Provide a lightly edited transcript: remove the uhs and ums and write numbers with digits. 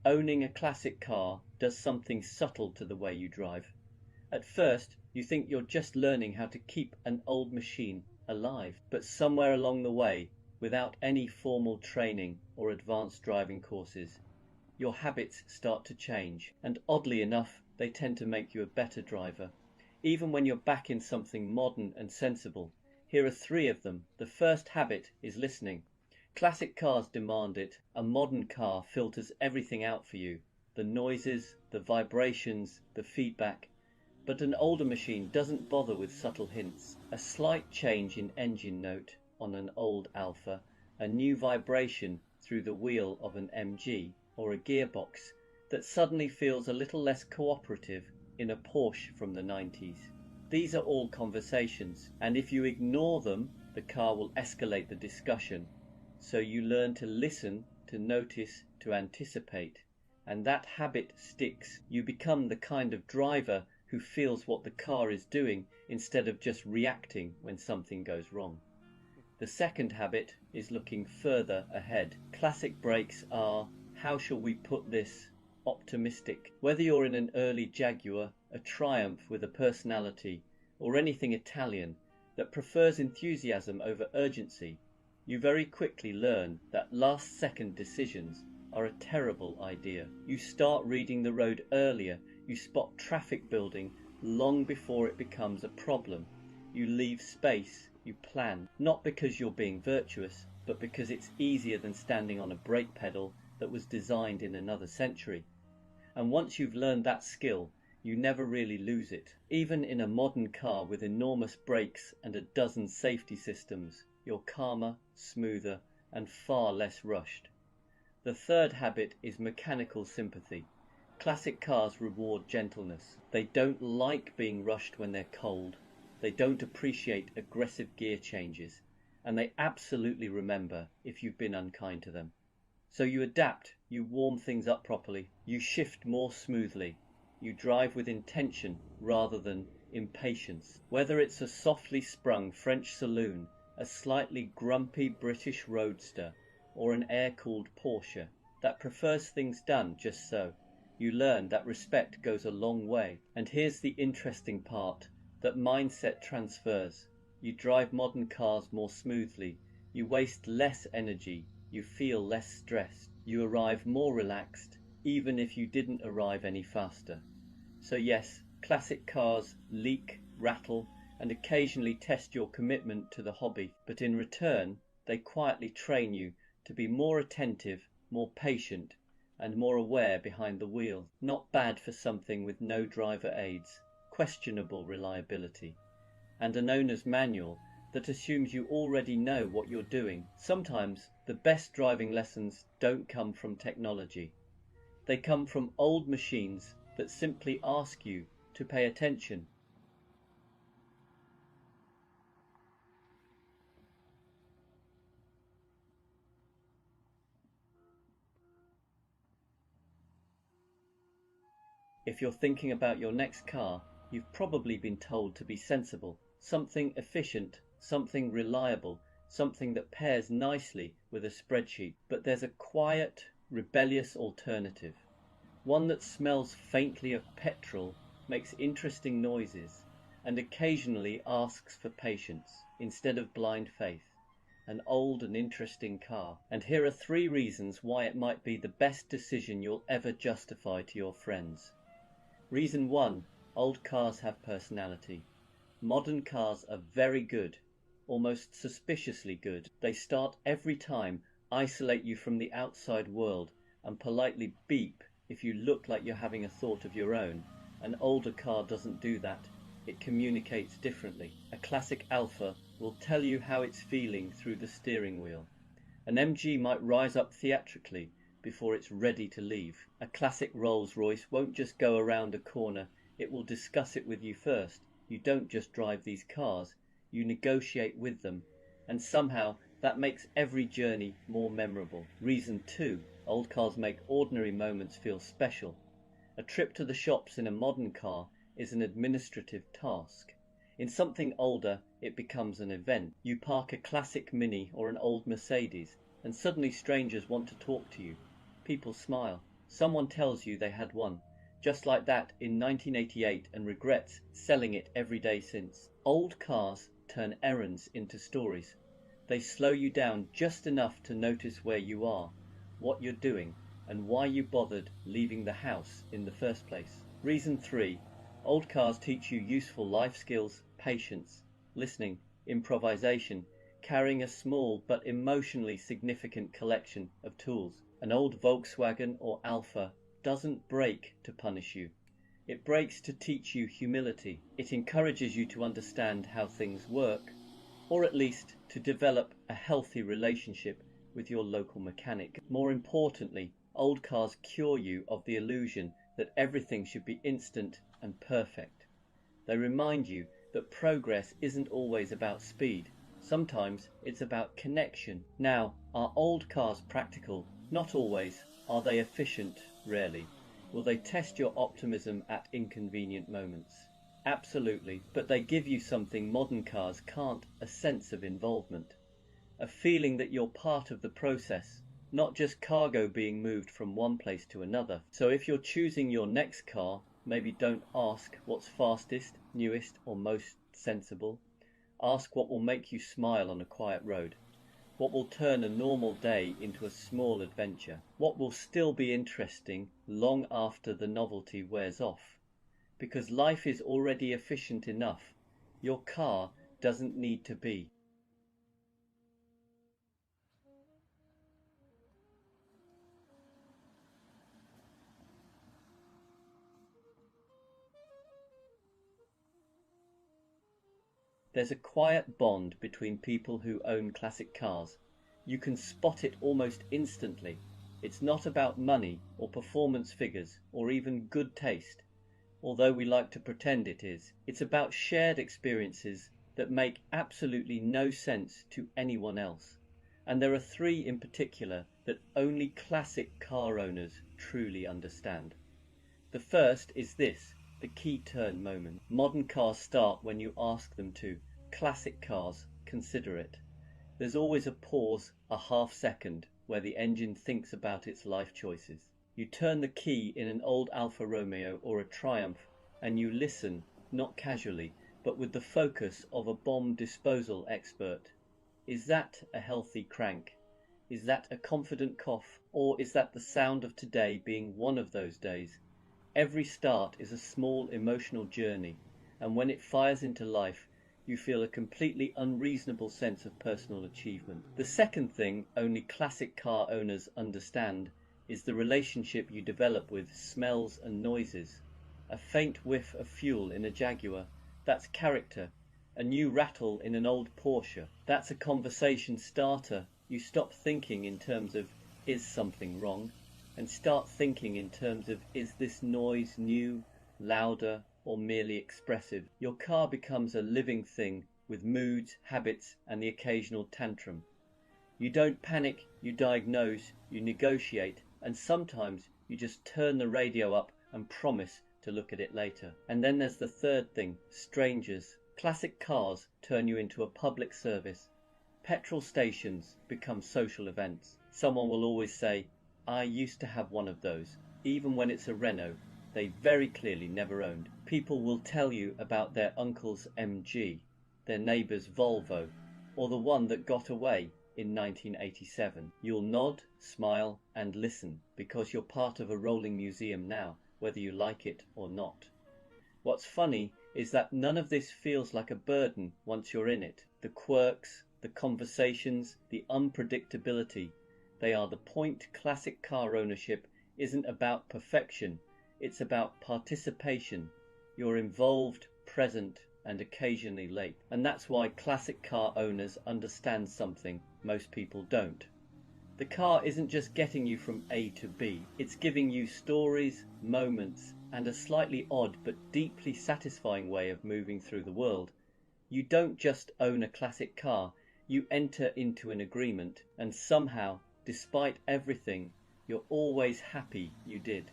Owning a classic car does something subtle to the way you drive. At first, you think you're just learning how to keep an old machine alive, but somewhere along the way, without any formal training or advanced driving courses, your habits start to change, and oddly enough, they tend to make you a better driver. Even when you're back in something modern and sensible, here are 3 of them. The first habit is listening. Classic cars demand it. A modern car filters everything out for you, the noises, the vibrations, the feedback. But an older machine doesn't bother with subtle hints. A slight change in engine note on an old Alfa, a new vibration through the wheel of an MG, or a gearbox that suddenly feels a little less cooperative in a Porsche from the 90s. These are all conversations, and if you ignore them, the car will escalate the discussion. So you learn to listen, to notice, to anticipate, and that habit sticks. You become the kind of driver who feels what the car is doing instead of just reacting when something goes wrong. The second habit is looking further ahead. Classic brakes are, how shall we put this, optimistic. Whether you're in an early Jaguar, a Triumph with a personality, or anything Italian that prefers enthusiasm over urgency, you very quickly learn that last-second decisions are a terrible idea. You start reading the road earlier, you spot traffic building long before it becomes a problem. You leave space, you plan, not because you're being virtuous, but because it's easier than standing on a brake pedal that was designed in another century. And once you've learned that skill, you never really lose it. Even in a modern car with enormous brakes and a dozen safety systems, you're calmer, smoother, and far less rushed. The third habit is mechanical sympathy. Classic cars reward gentleness. They don't like being rushed when they're cold. They don't appreciate aggressive gear changes, and they absolutely remember if you've been unkind to them. So you adapt, you warm things up properly, you shift more smoothly, you drive with intention rather than impatience. Whether it's a softly sprung French saloon, a slightly grumpy British roadster, or an air-cooled Porsche that prefers things done just so, you learn that respect goes a long way. And here's the interesting part, that mindset transfers. You drive modern cars more smoothly, you waste less energy, you feel less stressed, you arrive more relaxed, even if you didn't arrive any faster. So yes, classic cars leak, rattle, and occasionally test your commitment to the hobby, but in return, they quietly train you to be more attentive, more patient, and more aware behind the wheel. Not bad for something with no driver aids, questionable reliability, and an owner's manual that assumes you already know what you're doing. Sometimes the best driving lessons don't come from technology. They come from old machines that simply ask you to pay attention. If you're thinking about your next car, you've probably been told to be sensible, something efficient, something reliable, something that pairs nicely with a spreadsheet. But there's a quiet, rebellious alternative. One that smells faintly of petrol, makes interesting noises, and occasionally asks for patience instead of blind faith. An old and interesting car. And here are 3 reasons why it might be the best decision you'll ever justify to your friends. Reason 1. Old cars have personality. Modern cars are very good, almost suspiciously good. They start every time, isolate you from the outside world, and politely beep if you look like you're having a thought of your own. An older car doesn't do that. It communicates differently. A classic Alfa will tell you how it's feeling through the steering wheel. An MG might rise up theatrically before it's ready to leave. A classic Rolls-Royce won't just go around a corner, it will discuss it with you first. You don't just drive these cars, you negotiate with them, and somehow that makes every journey more memorable. Reason 2. Old cars make ordinary moments feel special. A trip to the shops in a modern car is an administrative task. In something older, it becomes an event. You park a classic Mini or an old Mercedes, and suddenly strangers want to talk to you. People smile. Someone tells you they had one, just like that in 1988 and regrets selling it every day since. Old cars turn errands into stories. They slow you down just enough to notice where you are, what you're doing, and why you bothered leaving the house in the first place. Reason 3. Old cars teach you useful life skills, patience, listening, improvisation, carrying a small but emotionally significant collection of tools. An old Volkswagen or Alfa doesn't break to punish you. It breaks to teach you humility. It encourages you to understand how things work, or at least to develop a healthy relationship with your local mechanic. More importantly, old cars cure you of the illusion that everything should be instant and perfect. They remind you that progress isn't always about speed. Sometimes it's about connection. Now, are old cars practical? Not always. Are they efficient? Rarely. Will they test your optimism at inconvenient moments? Absolutely, but they give you something modern cars can't, a sense of involvement. A feeling that you're part of the process, not just cargo being moved from one place to another. So if you're choosing your next car, maybe don't ask what's fastest, newest, or most sensible. Ask what will make you smile on a quiet road. What will turn a normal day into a small adventure? What will still be interesting long after the novelty wears off? Because life is already efficient enough. Your car doesn't need to be. There's a quiet bond between people who own classic cars. You can spot it almost instantly. It's not about money or performance figures or even good taste, although we like to pretend it is. It's about shared experiences that make absolutely no sense to anyone else. And there are 3 in particular that only classic car owners truly understand. The first is this: the key turn moment. Modern cars start when you ask them to. Classic cars consider it. There's always a pause, a half second, where the engine thinks about its life choices. You turn the key in an old Alfa Romeo or a Triumph, and you listen, not casually, but with the focus of a bomb disposal expert. Is that a healthy crank? Is that a confident cough? Or is that the sound of today being one of those days? Every start is a small emotional journey, and when it fires into life, you feel a completely unreasonable sense of personal achievement. The second thing only classic car owners understand is the relationship you develop with smells and noises. A faint whiff of fuel in a Jaguar, that's character. A new rattle in an old Porsche, that's a conversation starter. You stop thinking in terms of, is something wrong? And start thinking in terms of, is this noise new, louder, or merely expressive? Your car becomes a living thing with moods, habits, and the occasional tantrum. You don't panic, you diagnose, you negotiate, and sometimes you just turn the radio up and promise to look at it later. And then there's the third thing: strangers. Classic cars turn you into a public service. Petrol stations become social events. Someone will always say, I used to have one of those, even when it's a Renault they very clearly never owned. People will tell you about their uncle's MG, their neighbour's Volvo, or the one that got away in 1987. You'll nod, smile, and listen, because you're part of a rolling museum now, whether you like it or not. What's funny is that none of this feels like a burden once you're in it. The quirks, the conversations, the unpredictability, they are the point. Classic car ownership isn't about perfection, it's about participation. You're involved, present, and occasionally late. And that's why classic car owners understand something most people don't. The car isn't just getting you from A to B, it's giving you stories, moments, and a slightly odd but deeply satisfying way of moving through the world. You don't just own a classic car, you enter into an agreement, and somehow, despite everything, you're always happy you did.